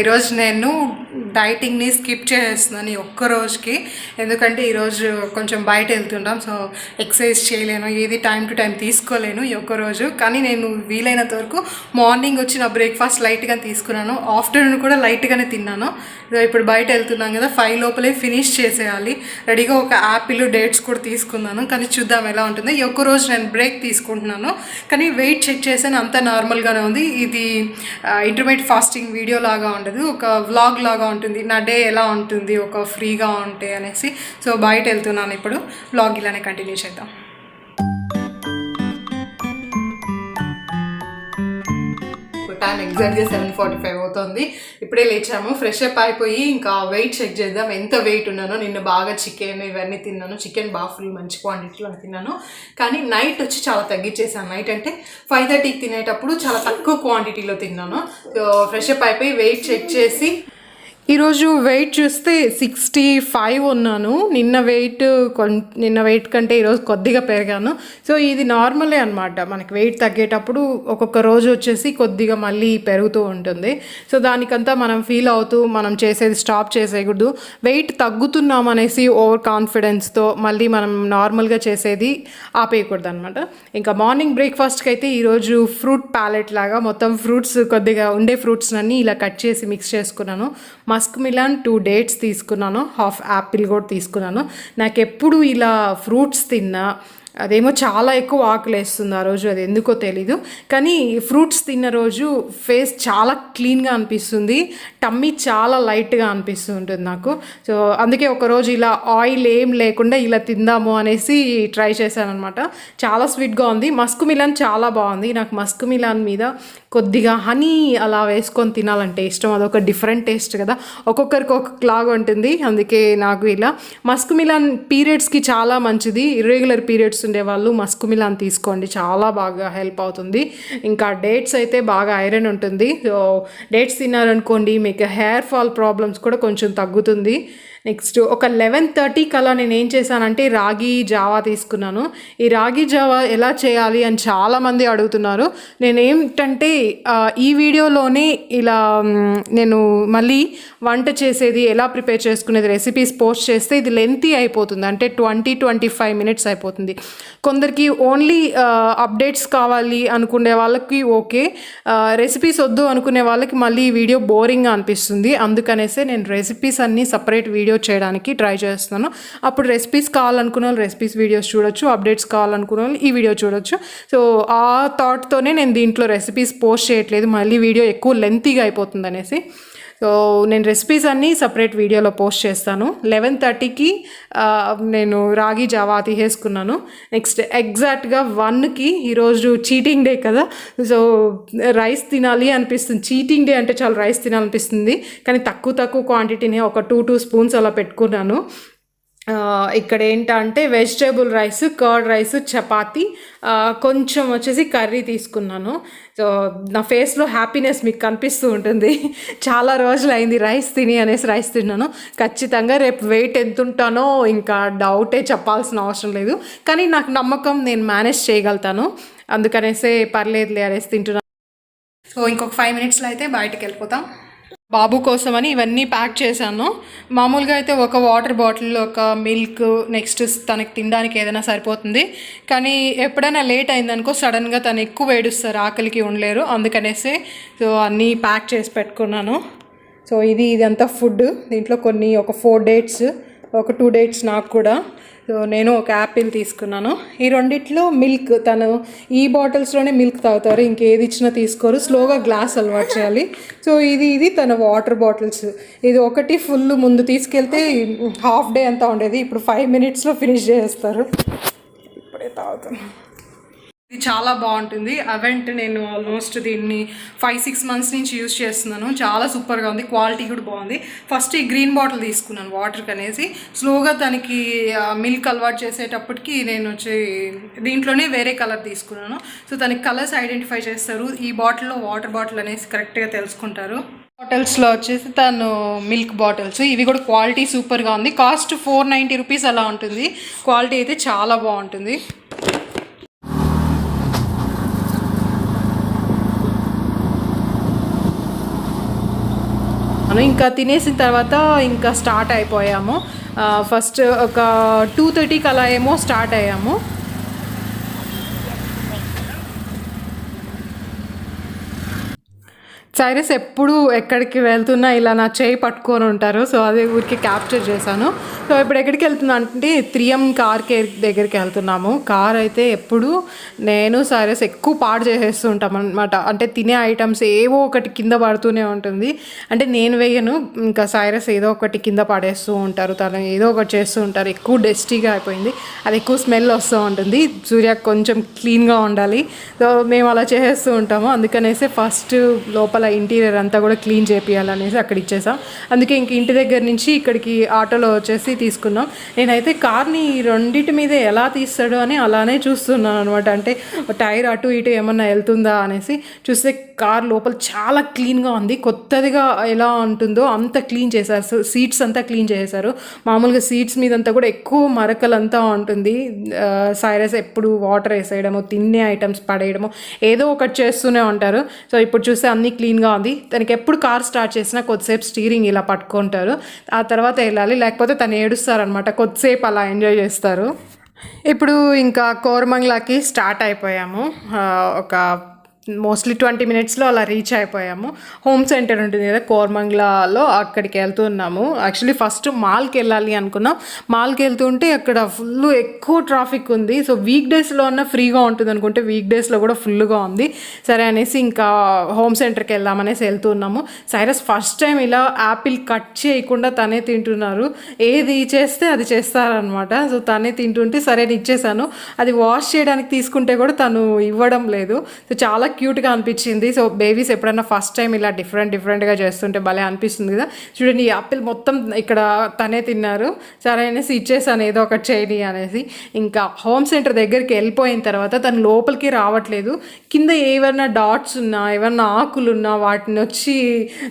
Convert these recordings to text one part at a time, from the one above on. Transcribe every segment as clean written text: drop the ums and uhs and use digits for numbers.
ఈరోజు నేను డైటింగ్ని స్కిప్ చేసేస్తున్నాను ఈ ఒక్క రోజుకి. ఎందుకంటే ఈరోజు కొంచెం బయట వెళ్తుంటాం, సో ఎక్సర్సైజ్ చేయలేను, ఏది టైం టు టైం తీసుకోలేను ఈ ఒక్క రోజు. కానీ నేను వీలైనంత వరకు మార్నింగ్ వచ్చిన బ్రేక్ఫాస్ట్ లైట్గా తీసుకున్నాను, ఆఫ్టర్నూన్ కూడా లైట్గానే తిన్నాను. ఇప్పుడు బయట వెళ్తున్నాం కదా, 5 లోపలే ఫినిష్ చేసేయాలి. రెడీగా ఒక యాపిల్, డేట్స్ కూడా తీసుకున్నాను, కానీ చూద్దాం ఎలా ఉంటుందో. ఈ ఒక్క రోజు నేను బ్రేక్ తీసుకుంటున్నాను, కానీ వెయిట్ చెక్ చేసాను, అంతా నార్మల్గానే ఉంది. ఇది ఇంటర్మీడియట్ ఫాస్టింగ్ వీడియో లాగా ఉండదు, ఒక వ్లాగ్ లాగా ఉంటుంది, నా డే ఎలా ఉంటుంది ఒక ఫ్రీగా ఉంటే అనేసి. సో బయట వెళ్తున్నాను ఇప్పుడు, వ్లాగ్ ఇలానే కంటిన్యూ చేద్దాం. టైం ఎగ్జాక్ట్గా 7:45 అవుతుంది. ఇప్పుడే లేచాము, ఫ్రెష్ అప్ అయిపోయి ఇంకా వెయిట్ చెక్ చేద్దాం ఎంత వెయిట్ ఉన్నానో. నిన్న బాగా చికెన్ ఇవన్నీ తిన్నాను, చికెన్ బాగా ఫుల్ మంచి క్వాంటిటీలో తిన్నాను. కానీ నైట్ వచ్చి చాలా తగ్గించేసాను. నైట్ అంటే 5:30కి తినేటప్పుడు చాలా తక్కువ క్వాంటిటీలో తిన్నాను. సో ఫ్రెష్ అప్ అయిపోయి వెయిట్ చెక్ చేసి ఈరోజు వెయిట్ చూస్తే 65 ఉన్నాను. నిన్న వెయిట్ కంటే ఈరోజు కొద్దిగా పెరిగాను. సో ఇది నార్మలే అనమాట, మనకి వెయిట్ తగ్గేటప్పుడు ఒక్కొక్క రోజు వచ్చేసి కొద్దిగా మళ్ళీ పెరుగుతూ ఉంటుంది. సో దానికంతా మనం ఫీల్ అవుతూ మనం చేసేది స్టాప్ చేసేయకూడదు. వెయిట్ తగ్గుతున్నాం అనేసి ఓవర్ కాన్ఫిడెన్స్తో మళ్ళీ మనం నార్మల్గా చేసేది ఆపేయకూడదు అనమాట. ఇంకా మార్నింగ్ బ్రేక్ఫాస్ట్కి అయితే ఈరోజు ఫ్రూట్ ప్యాలెట్ లాగా మొత్తం ఫ్రూట్స్, కొద్దిగా ఉండే ఫ్రూట్స్ అన్నీ ఇలా కట్ చేసి మిక్స్ చేసుకున్నాను. మస్క్ మిలాన్ 2 డేట్స్ తీసుకున్నాను, హాఫ్ యాపిల్ కూడా తీసుకున్నాను. నాకు ఎప్పుడు ఇలా ఫ్రూట్స్ తిన్నా అదేమో చాలా ఎక్కువ ఆకలి వేస్తుంది ఆ రోజు, అది ఎందుకో తెలీదు. కానీ ఫ్రూట్స్ తిన్న రోజు ఫేస్ చాలా క్లీన్గా అనిపిస్తుంది, టమ్మీ చాలా లైట్గా అనిపిస్తూ ఉంటుంది నాకు. సో అందుకే ఒకరోజు ఇలా ఆయిల్ ఏం లేకుండా ఇలా తిందాము అనేసి ట్రై చేశాను అనమాట. చాలా స్వీట్గా ఉంది. మస్క్ మిలాన్ చాలా బాగుంది. నాకు మస్క్ మిలాన్ మీద కొద్దిగా హనీ అలా వేసుకొని తినాలంటే ఇష్టం. అదొక డిఫరెంట్ టేస్ట్ కదా, ఒక్కొక్కరికి ఒక్కొక్కలాగా ఉంటుంది. అందుకే నాకు ఇలా మస్క్ మిలాన్ పీరియడ్స్కి చాలా మంచిది. ఇర్రెగ్యులర్ పీరియడ్స్ ఉండేవాళ్ళు మస్క్ మిలాన్ తీసుకోండి, చాలా బాగా హెల్ప్ అవుతుంది. ఇంకా డేట్స్ అయితే బాగా ఐరన్ ఉంటుంది. సో డేట్స్ తిన్నారనుకోండి మీకు హెయిర్ ఫాల్ ప్రాబ్లమ్స్ కూడా కొంచెం తగ్గుతుంది. నెక్స్ట్ ఒక 11:30 కల్లా నేను ఏం చేశానంటే రాగి జావా తీసుకున్నాను. ఈ రాగి జావా ఎలా చేయాలి అని చాలామంది అడుగుతున్నారు. నేనేంటంటే ఈ వీడియోలోనే ఇలా నేను మళ్ళీ వంట చేసేది ఎలా ప్రిపేర్ చేసుకునేది రెసిపీస్ పోస్ట్ చేస్తే ఇది లెంతీ అయిపోతుంది, అంటే 20-25 మినిట్స్ అయిపోతుంది. కొందరికి ఓన్లీ అప్డేట్స్ కావాలి అనుకునే వాళ్ళకి ఓకే, రెసిపీస్ వద్దు అనుకునే వాళ్ళకి మళ్ళీ ఈ వీడియో బోరింగ్గా అనిపిస్తుంది. అందుకనేసే నేను రెసిపీస్ అన్నీ సపరేట్ వీడియో చేయడానికి ట్రై చేస్తున్నాను. అప్పుడు రెసిపీస్ కావాలనుకున్న వాళ్ళు రెసిపీస్ వీడియోస్ చూడొచ్చు, అప్డేట్స్ కావాలనుకున్న వాళ్ళు ఈ వీడియో చూడొచ్చు. సో ఆ థాట్తోనే నేను దీంట్లో రెసిపీస్ పోస్ట్ చేయట్లేదు, మళ్ళీ వీడియో ఎక్కువ లెంతీగా అయిపోతుంది అనేసి. సో నేను రెసిపీస్ అన్నీ సపరేట్ వీడియోలో పోస్ట్ చేస్తాను. 11:30కి నేను రాగి జావా తీసేసుకున్నాను. నెక్స్ట్ ఎగ్జాక్ట్గా 1కి ఈరోజు చీటింగ్ డే కదా, సో రైస్ తినాలి అనిపిస్తుంది. చీటింగ్ డే అంటే చాలా రైస్ తినాలనిపిస్తుంది, కానీ తక్కువ క్వాంటిటీనే ఒక 2 స్పూన్స్ అలా పెట్టుకున్నాను. ఇక్కడ ఏంటంటే vegetable rice, curd rice, chapati, కొంచెం వచ్చేసి కర్రీ తీసుకున్నాను. సో నా ఫేస్లో హ్యాపీనెస్ మీకు కనిపిస్తూ ఉంటుంది. చాలా రోజులు అయింది రైస్ తిని అనేసి రైస్ తిన్నాను. ఖచ్చితంగా రేపు వెయిట్ ఎంత ఉంటానో ఇంకా డౌటే చెప్పాల్సిన అవసరం లేదు, కానీ నాకు నమ్మకం నేను మేనేజ్ చేయగలుగుతాను, అందుకనేసే పర్లేదులే అనేసి తింటున్నాను. సో ఇంకొక 5 మినిట్స్లో అయితే బయటకు వెళ్ళిపోతాం. బాబు కోసమని ఇవన్నీ ప్యాక్ చేశాను. మామూలుగా అయితే ఒక వాటర్ బాటిల్, ఒక మిల్క్, నెక్స్ట్ తనకి తినడానికి ఏదైనా సరిపోతుంది. కానీ ఎప్పుడైనా లేట్ అయిందనుకో సడన్గా తను ఎక్కువ ఏడుస్తారు, ఆకలికి ఉండలేరు, అందుకనేసి సో అన్నీ ప్యాక్ చేసి పెట్టుకున్నాను. సో ఇదంతా ఫుడ్. దీంట్లో ఒక 4 డేట్స్, ఒక 2 డేట్స్ నాకు కూడా. సో నేను ఒక యాపిల్ తీసుకున్నాను. ఈ రెండిట్లో మిల్క్, తను ఈ బాటిల్స్లోనే మిల్క్ తాగుతారు, ఇంకేది ఇచ్చినా తీసుకోరు, స్లోగా గ్లాస్ అలవాటు చేయాలి. సో ఇది తన వాటర్ బాటిల్స్. ఇది ఒకటి ఫుల్ ముందు తీసుకెళ్తే హాఫ్ డే అంతా ఉండేది, ఇప్పుడు 5 మినిట్స్లో ఫినిష్ చేస్తారు. ఇప్పుడే తాగుతాను. ఇది చాలా బాగుంటుంది. అవెంట్ నేను ఆల్మోస్ట్ దీన్ని 5-6 మంత్స్ నుంచి యూజ్ చేస్తున్నాను. చాలా సూపర్గా ఉంది, క్వాలిటీ కూడా బాగుంది. ఫస్ట్ ఈ గ్రీన్ బాటిల్ తీసుకున్నాను వాటర్కి అనేసి. స్లోగా తనకి మిల్క్ అలవాటు చేసేటప్పటికి నేను దీంట్లోనే వేరే కలర్ తీసుకున్నాను. సో తనకి కలర్స్ ఐడెంటిఫై చేస్తారు, ఈ బాటిల్లో వాటర్ బాటిల్ అనేసి కరెక్ట్గా తెలుసుకుంటారు. బాటిల్స్లో వచ్చేసి తను మిల్క్ బాటిల్స్, ఇవి కూడా క్వాలిటీ సూపర్గా ఉంది. కాస్ట్ 490 రూపీస్ అలా ఉంటుంది, క్వాలిటీ అయితే చాలా బాగుంటుంది. ఇంకా తినేసిన తర్వాత ఇంకా స్టార్ట్ అయిపోయాము. ఫస్ట్ ఒక 2:30కి అలా ఏమో స్టార్ట్ అయ్యాము. సైరస్ ఎప్పుడు ఎక్కడికి వెళ్తున్నా ఇలా నా చేయి పట్టుకొని ఉంటారు. సో అదే ఊరికి క్యాప్చర్ చేశాను. సో ఇప్పుడు ఎక్కడికి వెళ్తున్నా అంటే 3M కార్ కేర్ దగ్గరికి వెళ్తున్నాము. కార్ అయితే ఎప్పుడు నేను సైరస్ ఎక్కువ పాడు చేసేస్తూ ఉంటాం అనమాట. అంటే తినే ఐటమ్స్ ఏవో ఒకటి కింద పడుతూనే ఉంటుంది. అంటే నేను వేయను, ఇంకా సైరస్ ఏదో ఒకటి కింద పడేస్తూ ఉంటారు, తను ఏదో ఒకటి చేస్తూ ఉంటారు. ఎక్కువ డస్టీగా అయిపోయింది, అది ఎక్కువ స్మెల్ వస్తూ ఉంటుంది. సూర్య కొంచెం క్లీన్గా ఉండాలి, సో మేము అలా చేసేస్తూ ఉంటాము. అందుకనేసి ఫస్ట్ లోపల ఇంటీరియర్ అంతా కూడా క్లీన్ చేపియాలనేసి అక్కడ ఇచ్చేసాం. అందుకే ఇంక ఇంటి దగ్గర నుంచి ఇక్కడికి ఆటోలో వచ్చేసి తీసుకున్నాం. నేనైతే కార్ని రెండింటి మీద ఎలా తీస్తాడో అని అలానే చూస్తున్నాను అనమాట. అంటే టైర్ అటు ఇటు ఏమన్నా వెళ్తుందా అనేసి చూస్తే కార్ లోపల చాలా క్లీన్గా ఉంది. కొత్తదిగా ఎలా ఉంటుందో అంత క్లీన్ చేశారు. సీట్స్ అంతా క్లీన్ చేశారు. మామూలుగా సీట్స్ మీదంతా కూడా ఎక్కువ మరకలంతా ఉంటుంది. సైరస్ ఎప్పుడు వాటర్ వేసేయడము, తినే ఐటమ్స్ పడేయడము, ఏదో ఒకటి చేస్తూనే ఉంటారు. సో ఇప్పుడు చూస్తే అన్నీ క్లీన్గా ఉంది. తనకి ఎప్పుడు కార్ స్టార్ట్ చేసినా కొద్దిసేపు స్టీరింగ్ ఇలా పట్టుకుంటారు, ఆ తర్వాత వెళ్ళాలి, లేకపోతే తను ఏడుస్తారనమాట. కొద్దిసేపు అలా ఎంజాయ్ చేస్తారు. ఇప్పుడు ఇంకా కోరమంగళకి స్టార్ట్ అయిపోయాము. ఒక మోస్ట్లీ 20 మినిట్స్లో అలా రీచ్ అయిపోయాము. హోమ్ సెంటర్ ఉంటుంది కదా కోరమంగళలో, అక్కడికి వెళ్తున్నాము. యాక్చువల్లీ ఫస్ట్ మాల్కి వెళ్ళాలి అనుకున్నాం. మాల్కి వెళ్తుంటే అక్కడ ఫుల్ ఎక్కువ ట్రాఫిక్ ఉంది. సో వీక్ డేస్లో అన్న ఫ్రీగా ఉంటుంది అనుకుంటే వీక్ డేస్లో కూడా ఫుల్గా ఉంది. సరే అనేసి ఇంకా హోమ్ సెంటర్కి వెళ్దామనేసి వెళ్తున్నాము. సైరస్ ఫస్ట్ టైం ఇలా యాపిల్ కట్ చేయకుండా తనే తింటున్నారు. ఏది చేస్తే అది చేస్తారనమాట. సో తనే తింటుంటే సరే ఇచ్చేసాను. అది వాష్ చేయడానికి తీసుకుంటే కూడా తను ఇవ్వడం లేదు. సో చాలా క్యూట్గా అనిపించింది. సో బేబీస్ ఎప్పుడైనా ఫస్ట్ టైం ఇలా డిఫరెంట్గా చేస్తుంటే భలే అనిపిస్తుంది కదా. చూడండి, ఈ యాపిల్ మొత్తం ఇక్కడ తనే తిన్నారు. సరే అనేసి ఇచ్చేసాను ఏదో ఒకటి చేయని అనేసి. ఇంకా హోమ్ సెంటర్ దగ్గరికి వెళ్ళిపోయిన తర్వాత తను లోపలికి రావట్లేదు. కింద ఏమైనా డాట్స్ ఉన్నా, ఏమన్నా ఆకులు ఉన్నా వాటిని వచ్చి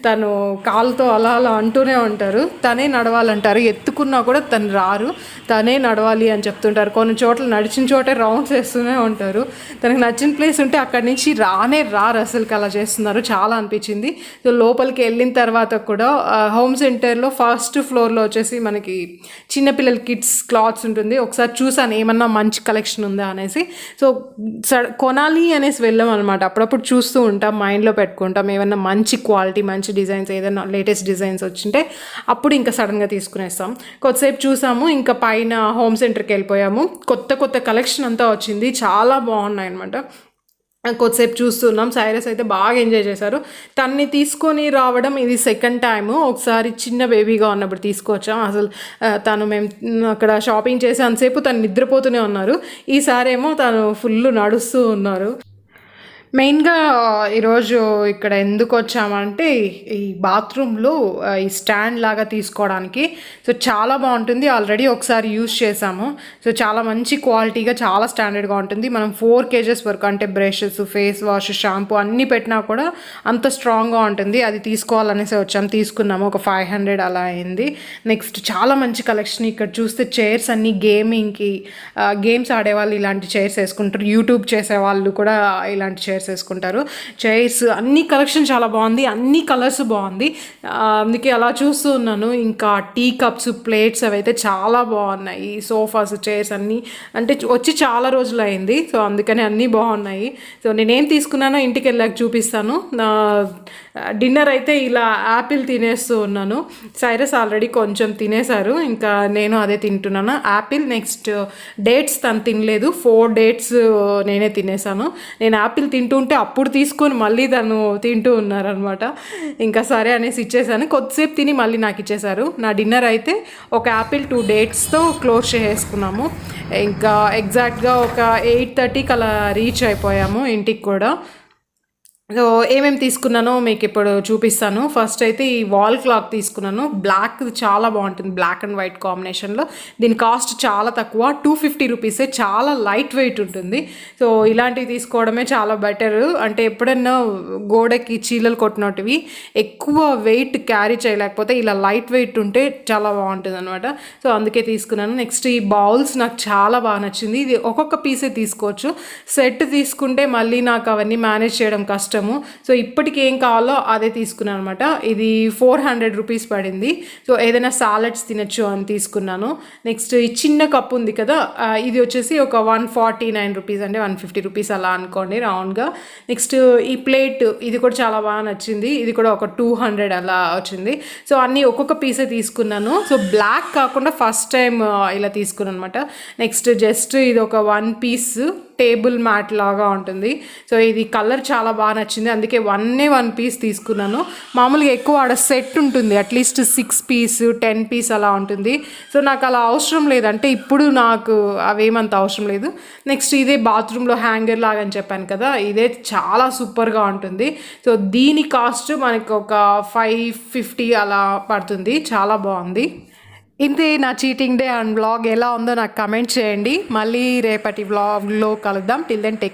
తను కాలుతో అలా అలా అంటూనే ఉంటారు. తనే నడవాలంటారు, ఎత్తుకున్నా కూడా తను రారు, తనే నడవాలి అని చెప్తుంటారు. కొన్ని చోట్ల నడిచిన చోటే రౌండ్స్ వేస్తూనే ఉంటారు. తనకు నచ్చిన ప్లేస్ ఉంటే అక్కడి నుంచి రారు అసలుకి. అలా చేస్తున్నారు, చాలా అనిపించింది. సో లోపలికి వెళ్ళిన తర్వాత కూడా హోమ్ సెంటర్లో ఫస్ట్ ఫ్లోర్లో వచ్చేసి మనకి చిన్నపిల్లల కిడ్స్ క్లాత్స్ ఉంటుంది. ఒకసారి చూసాను ఏమన్నా మంచి కలెక్షన్ ఉందా అనేసి. సో కొనాలి అనేసి వెళ్ళాం అనమాట. అప్పుడప్పుడు చూస్తూ ఉంటాం, మైండ్లో పెట్టుకుంటాం ఏమన్నా మంచి క్వాలిటీ, మంచి డిజైన్స్, ఏదైనా లేటెస్ట్ డిజైన్స్ వచ్చింటే అప్పుడు ఇంకా సడన్గా తీసుకునేస్తాం. కొద్దిసేపు చూసాము, ఇంకా పైన హోమ్ సెంటర్కి వెళ్ళిపోయాము. కొత్త కలెక్షన్ అంతా వచ్చింది, చాలా బాగున్నాయి అనమాట. కొద్దిసేపు చూస్తున్నాం. సైరస్ అయితే బాగా ఎంజాయ్ చేశారు. తన్ని తీసుకొని రావడం ఇది సెకండ్ టైము. ఒకసారి చిన్న బేబీగా ఉన్నప్పుడు తీసుకొచ్చాం. అసలు మేము అక్కడ షాపింగ్ చేసి అంతసేపు తను నిద్రపోతూనే ఉన్నారు. ఈసారి ఏమో తను ఫుల్ నడుస్తూ ఉన్నారు. మెయిన్గా ఈరోజు ఇక్కడ ఎందుకు వచ్చామంటే ఈ బాత్రూంలో ఈ స్టాండ్ లాగా తీసుకోవడానికి. సో చాలా బాగుంటుంది, ఆల్రెడీ ఒకసారి యూజ్ చేసాము. సో చాలా మంచి క్వాలిటీగా, చాలా స్టాండర్డ్గా ఉంటుంది. మనం 4 kgs వరకు అంటే బ్రషెస్, ఫేస్ వాష్, షాంపూ అన్నీ పెట్టినా కూడా అంత స్ట్రాంగ్గా ఉంటుంది. అది తీసుకోవాలనేసి వచ్చాము, తీసుకున్నాము. ఒక 500 అలా అయింది. నెక్స్ట్ చాలా మంచి కలెక్షన్. ఇక్కడ చూస్తే చైర్స్ అన్నీ గేమింగ్కి, గేమ్స్ ఆడేవాళ్ళు ఇలాంటి చైర్స్ వేసుకుంటారు. యూట్యూబ్ చేసేవాళ్ళు కూడా ఇలాంటి చైర్స్ వేసుకుంటారు. చైర్స్ అన్ని కలెక్షన్ చాలా బాగుంది, అన్ని కలర్స్ బాగుంది. అందుకే అలా చూస్తూ ఉన్నాను. ఇంకా టీ కప్స్, ప్లేట్స్ అవైతే చాలా బాగున్నాయి. సోఫాస్, చైర్స్ అన్నీ అంటే వచ్చి చాలా రోజులు అయింది. సో అందుకని అన్నీ బాగున్నాయి. సో నేనేం తీసుకున్నానో ఇంటికి వెళ్ళాక చూపిస్తాను. నా డిన్నర్ అయితే ఇలా యాపిల్ తినేస్తూ ఉన్నాను. సైరస్ ఆల్రెడీ కొంచెం తినేశారు, ఇంకా నేను అదే తింటున్నాను. యాపిల్, నెక్స్ట్ డేట్స్ తను తినలేదు. 4 డేట్స్ నేనే తినేసాను. నేను యాపిల్ తింటుంటే అప్పుడు తీసుకొని మళ్ళీ తను తింటూ ఉన్నారనమాట. ఇంకా సరే అనేసి ఇచ్చేసాను. కొద్దిసేపు తిని మళ్ళీ నాకు ఇచ్చేసారు. నా డిన్నర్ అయితే ఒక యాపిల్, 2 డేట్స్తో క్లోజ్ చేసుకున్నాము. ఇంకా ఎగ్జాక్ట్గా ఒక 8:30కి అలా రీచ్ అయిపోయాము ఇంటికి కూడా. సో ఏమేమి తీసుకున్నానో మీకు ఇప్పుడు చూపిస్తాను. ఫస్ట్ అయితే ఈ వాల్ క్లాక్ తీసుకున్నాను. బ్లాక్ చాలా బాగుంటుంది, బ్లాక్ అండ్ వైట్ కాంబినేషన్లో. దీని కాస్ట్ చాలా తక్కువ, 250 రూపీసే. చాలా లైట్ వెయిట్ ఉంటుంది. సో ఇలాంటివి తీసుకోవడమే చాలా బెటర్. అంటే ఎప్పుడన్నా గోడకి చీలలు కొట్టినట్టువి ఎక్కువ వెయిట్ క్యారీ చేయలేకపోతే ఇలా లైట్ వెయిట్ ఉంటే చాలా బాగుంటుంది అనమాట. సో అందుకే తీసుకున్నాను. నెక్స్ట్ ఈ బౌల్స్ నాకు చాలా బాగా నచ్చింది. ఇది ఒక్కొక్క పీసే తీసుకోవచ్చు. సెట్ తీసుకుంటే మళ్ళీ నాకు అవన్నీ మేనేజ్ చేయడం కష్టం. ఇష్టము. సో ఇప్పటికి ఏం కావాలో అదే తీసుకున్నాను అనమాట. ఇది 400 రూపీస్ పడింది. సో ఏదైనా సాలడ్స్ తినచ్చు అని తీసుకున్నాను. నెక్స్ట్ ఈ చిన్న కప్ ఉంది కదా, ఇది వచ్చేసి ఒక 149 రూపీస్, అంటే 150 రూపీస్ అలా అనుకోండి రౌండ్గా. నెక్స్ట్ ఈ ప్లేట్, ఇది కూడా చాలా బాగా నచ్చింది. ఇది కూడా ఒక 200 అలా వచ్చింది. సో అన్నీ ఒక్కొక్క పీసే తీసుకున్నాను. సో బ్లాక్ కాకుండా ఫస్ట్ టైం ఇలా తీసుకున్నాను అనమాట. నెక్స్ట్ జస్ట్ ఇది ఒక 1 పీస్ టేబుల్ మ్యాట్ లాగా ఉంటుంది. సో ఇది కలర్ చాలా బాగా నచ్చింది, అందుకే 1 పీస్ తీసుకున్నాను. మామూలుగా ఎక్కువ ఆడ సెట్ ఉంటుంది, అట్లీస్ట్ 6 పీస్ 10 పీస్ అలా ఉంటుంది. సో నాకు అలా అవసరం లేదు, అంటే ఇప్పుడు నాకు అవేమంత అవసరం లేదు. నెక్స్ట్ ఇదే బాత్రూంలో హ్యాంగర్ లాగా అని చెప్పాను కదా, ఇదే చాలా సూపర్గా ఉంటుంది. సో దీని కాస్ట్ మనకు ఒక 550 అలా పడుతుంది. చాలా బాగుంది. ఇంతే నా చీటింగ్ డే అండ్ వ్లాగ్. ఎలా ఉందో నాకు కమెంట్ చేయండి. మళ్ళీ రేపటి వ్లాగ్లో కలుద్దాం. Till then take